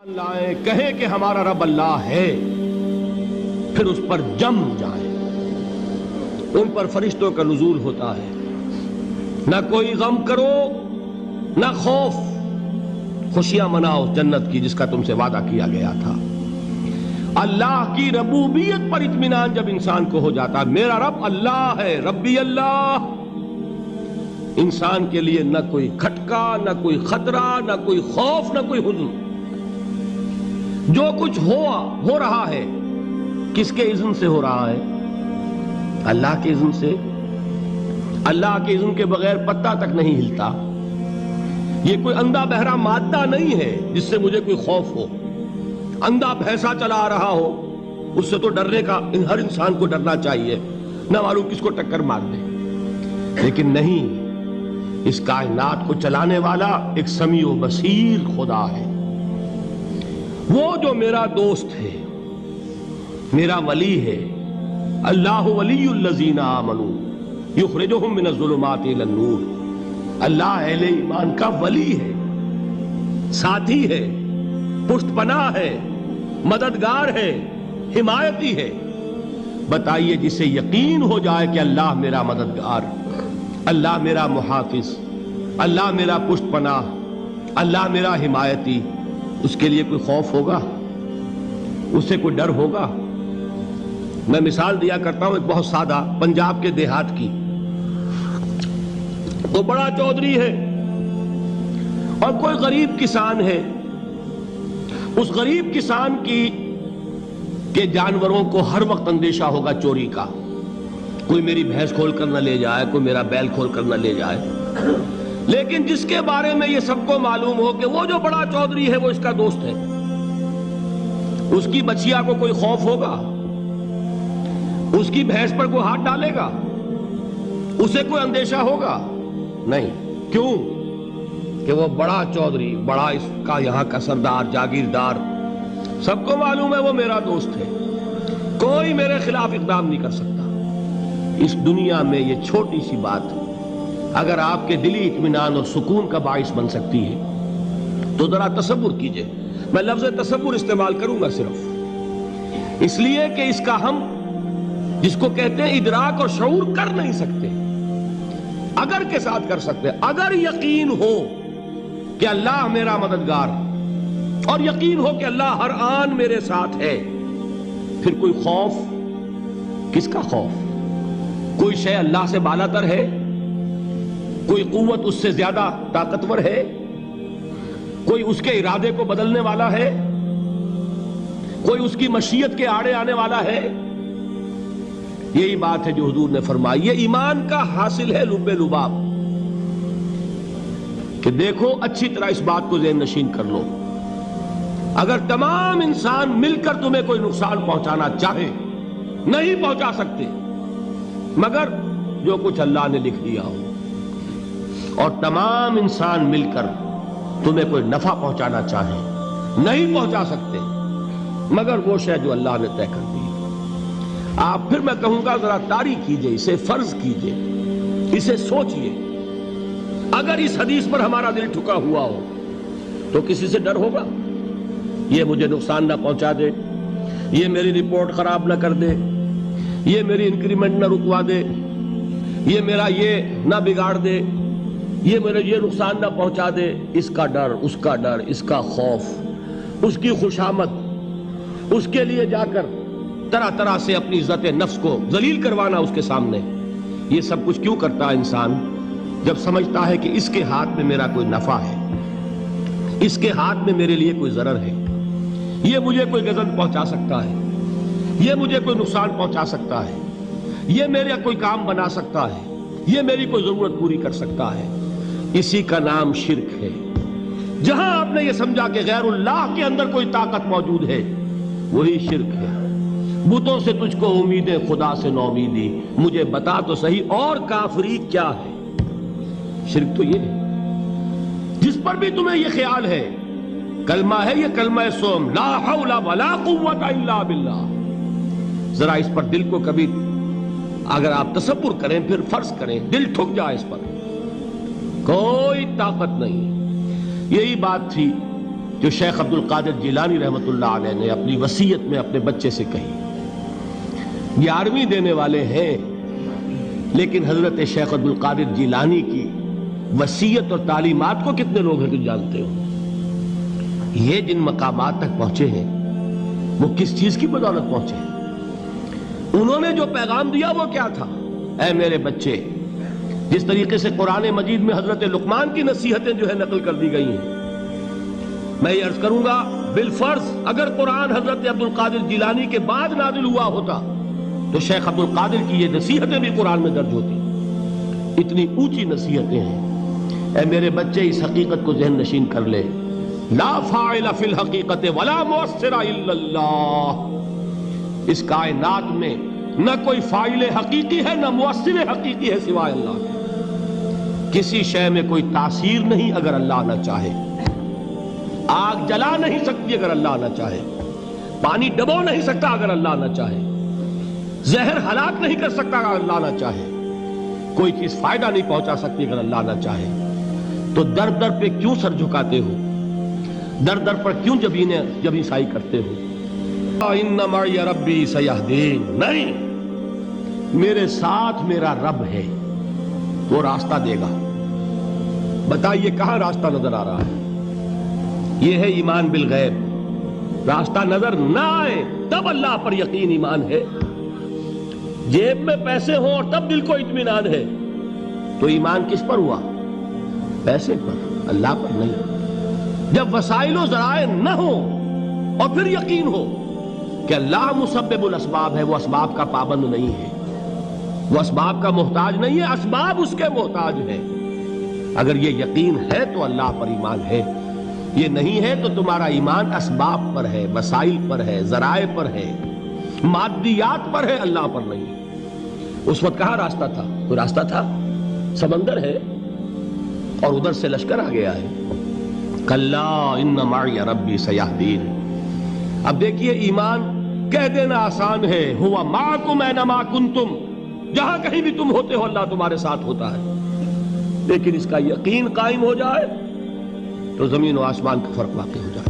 لائیں کہیں کہ ہمارا رب اللہ ہے، پھر اس پر جم جائیں۔ ان پر فرشتوں کا نزول ہوتا ہے، نہ کوئی غم کرو نہ خوف، خوشیاں مناؤ جنت کی جس کا تم سے وعدہ کیا گیا تھا۔ اللہ کی ربوبیت پر اطمینان جب انسان کو ہو جاتا، میرا رب اللہ ہے، ربی اللہ، انسان کے لیے نہ کوئی کھٹکا، نہ کوئی خطرہ، نہ کوئی خوف، نہ کوئی حزن۔ جو کچھ ہو رہا ہے کس کے اذن سے ہو رہا ہے؟ اللہ کے اذن سے۔ اللہ کے اذن کے بغیر پتا تک نہیں ہلتا۔ یہ کوئی اندھا بہرا مادہ نہیں ہے جس سے مجھے کوئی خوف ہو۔ اندھا بھینسا چلا آ رہا ہو اس سے تو ڈرنے کا ہر انسان کو ڈرنا چاہیے، نہ معلوم کس کو ٹکر مار دے۔ لیکن نہیں، اس کائنات کو چلانے والا ایک سمیع و بصیر خدا ہے، وہ جو میرا دوست ہے، میرا ولی ہے۔ اللہ ولی الذین آمنوا یخرجہم من الظلمات الی النور۔ اللہ اہل ایمان کا ولی ہے، ساتھی ہے، پشت پناہ ہے، مددگار ہے، حمایتی ہے۔ بتائیے جسے یقین ہو جائے کہ اللہ میرا مددگار، اللہ میرا محافظ، اللہ میرا پشت پناہ، اللہ میرا حمایتی، اس کے لیے کوئی خوف ہوگا؟ اس سے کوئی ڈر ہوگا؟ میں مثال دیا کرتا ہوں ایک بہت سادہ، پنجاب کے دیہات کی۔ تو بڑا چودھری ہے اور کوئی غریب کسان ہے۔ اس غریب کسان کے جانوروں کو ہر وقت اندیشہ ہوگا چوری کا، کوئی میری بھینس کھول کر نہ لے جائے، کوئی میرا بیل کھول کر نہ لے جائے۔ لیکن جس کے بارے میں یہ سب کو معلوم ہو کہ وہ جو بڑا چودھری ہے وہ اس کا دوست ہے، اس کی بچیا کو کوئی خوف ہوگا؟ اس کی بھینس پر کوئی ہاتھ ڈالے گا؟ اسے کوئی اندیشہ ہوگا؟ نہیں۔ کیوں؟ کہ وہ بڑا چودھری، بڑا اس کا یہاں کا سردار، جاگیردار، سب کو معلوم ہے وہ میرا دوست ہے، کوئی میرے خلاف اقدام نہیں کر سکتا۔ اس دنیا میں یہ چھوٹی سی بات اگر آپ کے دلی اطمینان اور سکون کا باعث بن سکتی ہے تو ذرا تصور کیجئے۔ میں لفظ تصور استعمال کروں گا صرف اس لیے کہ اس کا ہم جس کو کہتے ہیں ادراک اور شعور کر نہیں سکتے، اگر کے ساتھ کر سکتے۔ اگر یقین ہو کہ اللہ میرا مددگار اور یقین ہو کہ اللہ ہر آن میرے ساتھ ہے، پھر کوئی خوف؟ کس کا خوف؟ کوئی شے اللہ سے بالا تر ہے؟ کوئی قوت اس سے زیادہ طاقتور ہے؟ کوئی اس کے ارادے کو بدلنے والا ہے؟ کوئی اس کی مشیت کے آڑے آنے والا ہے؟ یہی بات ہے جو حضور نے فرمائی، یہ ایمان کا حاصل ہے لب لباب، کہ دیکھو اچھی طرح اس بات کو ذہن نشین کر لو، اگر تمام انسان مل کر تمہیں کوئی نقصان پہنچانا چاہے نہیں پہنچا سکتے، مگر جو کچھ اللہ نے لکھ دیا ہو، اور تمام انسان مل کر تمہیں کوئی نفع پہنچانا چاہے نہیں پہنچا سکتے، مگر وہ شے جو اللہ نے طے کر دی۔ آپ پھر میں کہوں گا ذرا طاری کیجئے، اسے فرض کیجئے، اسے سوچئے۔ اگر اس حدیث پر ہمارا دل ٹھکا ہوا ہو تو کسی سے ڈر ہوگا؟ یہ مجھے نقصان نہ پہنچا دے، یہ میری رپورٹ خراب نہ کر دے، یہ میری انکریمنٹ نہ رکوا دے، یہ میرا یہ نہ بگاڑ دے، یہ میرے یہ نقصان نہ پہنچا دے۔ اس کا ڈر، اس کا ڈر، اس کا خوف، اس کی خوشامد، اس کے لیے جا کر طرح طرح سے اپنی عزت نفس کو ذلیل کروانا اس کے سامنے، یہ سب کچھ کیوں کرتا ہے انسان؟ جب سمجھتا ہے کہ اس کے ہاتھ میں میرا کوئی نفع ہے، اس کے ہاتھ میں میرے لیے کوئی ضرر ہے، یہ مجھے کوئی غضب پہنچا سکتا ہے، یہ مجھے کوئی نقصان پہنچا سکتا ہے، یہ میرا کوئی کام بنا سکتا ہے، یہ میری کوئی ضرورت پوری کر سکتا ہے، اسی کا نام شرک ہے۔ جہاں آپ نے یہ سمجھا کہ غیر اللہ کے اندر کوئی طاقت موجود ہے، وہی شرک ہے۔ بتوں سے تجھ کو امیدیں، خدا سے نومیدی، مجھے بتا تو صحیح اور کافری کیا ہے؟ شرک تو یہ ہے۔ جس پر بھی تمہیں یہ خیال ہے، کلمہ ہے یہ کلمہ سوم، لا حول ولا قوت الا باللہ، ذرا اس پر دل کو کبھی اگر آپ تصور کریں، پھر فرض کریں، دل ٹھک جائے اس پر، کوئی طاقت نہیں۔ یہی بات تھی جو شیخ عبد القادر جیلانی رحمۃ اللہ علیہ نے اپنی وصیت میں اپنے بچے سے کہی. 11ویں دینے والے ہیں، لیکن حضرت شیخ عبد القادر جیلانی کی وصیت اور تعلیمات کو کتنے لوگ ہیں تو جانتے ہو؟ یہ جن مقامات تک پہنچے ہیں وہ کس چیز کی بدولت پہنچے ہیں؟ انہوں نے جو پیغام دیا وہ کیا تھا؟ اے میرے بچے، جس طریقے سے قرآن مجید میں حضرت لقمان کی نصیحتیں جو ہے نقل کر دی گئی ہیں، میں یہ عرض کروں گا بالفرض اگر قرآن حضرت عبد القادر جیلانی کے بعد نازل ہوا ہوتا تو شیخ عبد القادر کی یہ نصیحتیں بھی قرآن میں درج ہوتی. اتنی اونچی نصیحتیں ہیں. اے میرے بچے، اس حقیقت کو ذہن نشین کر لے، لا فاعل فی الحقیقت ولا مؤثر الا اللہ. اس کائنات میں نہ کوئی فاعل حقیقی ہے نہ مؤثر حقیقی ہے سوائے اللہ کے. کسی شے میں کوئی تاثیر نہیں اگر اللہ نہ چاہے. آگ جلا نہیں سکتی اگر اللہ نہ چاہے. پانی ڈبو نہیں سکتا اگر اللہ نہ چاہے. زہر ہلاک نہیں کر سکتا اگر اللہ نہ چاہے. کوئی چیز فائدہ نہیں پہنچا سکتی اگر اللہ نہ چاہے. تو در در پہ کیوں سر جھکاتے ہو؟ در در پر کیوں جبیں سائی کرتے ہو؟ ان معی ربی سیہدین. نہیں، میرے ساتھ میرا رب ہے، وہ راستہ دے گا. بتائیے کہاں راستہ نظر آ رہا ہے؟ یہ ہے ایمان بالغیب. راستہ نظر نہ آئے تب اللہ پر یقین ایمان ہے. جیب میں پیسے ہوں اور تب دل کو اطمینان ہے تو ایمان کس پر ہوا؟ پیسے پر، اللہ پر نہیں. جب وسائل و ذرائع نہ ہو اور پھر یقین ہو کہ اللہ مسبب الاسباب ہے، وہ اسباب کا پابند نہیں ہے، وہ اسباب کا محتاج نہیں ہے، اسباب اس کے محتاج ہے. اگر یہ یقین ہے تو اللہ پر ایمان ہے. یہ نہیں ہے تو تمہارا ایمان اسباب پر ہے، وسائل پر ہے، ذرائع پر ہے، مادیات پر ہے، اللہ پر نہیں. اس وقت کہاں راستہ تھا؟ کوئی راستہ تھا؟ سمندر ہے اور ادھر سے لشکر آ گیا ہے. کلا ان معی ربی سیہدین. اب دیکھیے، ایمان کہہ دینا آسان ہے، ہوا معکم اینما کنتم، جہاں کہیں بھی تم ہوتے ہو اللہ تمہارے ساتھ ہوتا ہے. لیکن اس کا یقین قائم ہو جائے تو زمین و آسمان کا فرق واقع ہو جائے.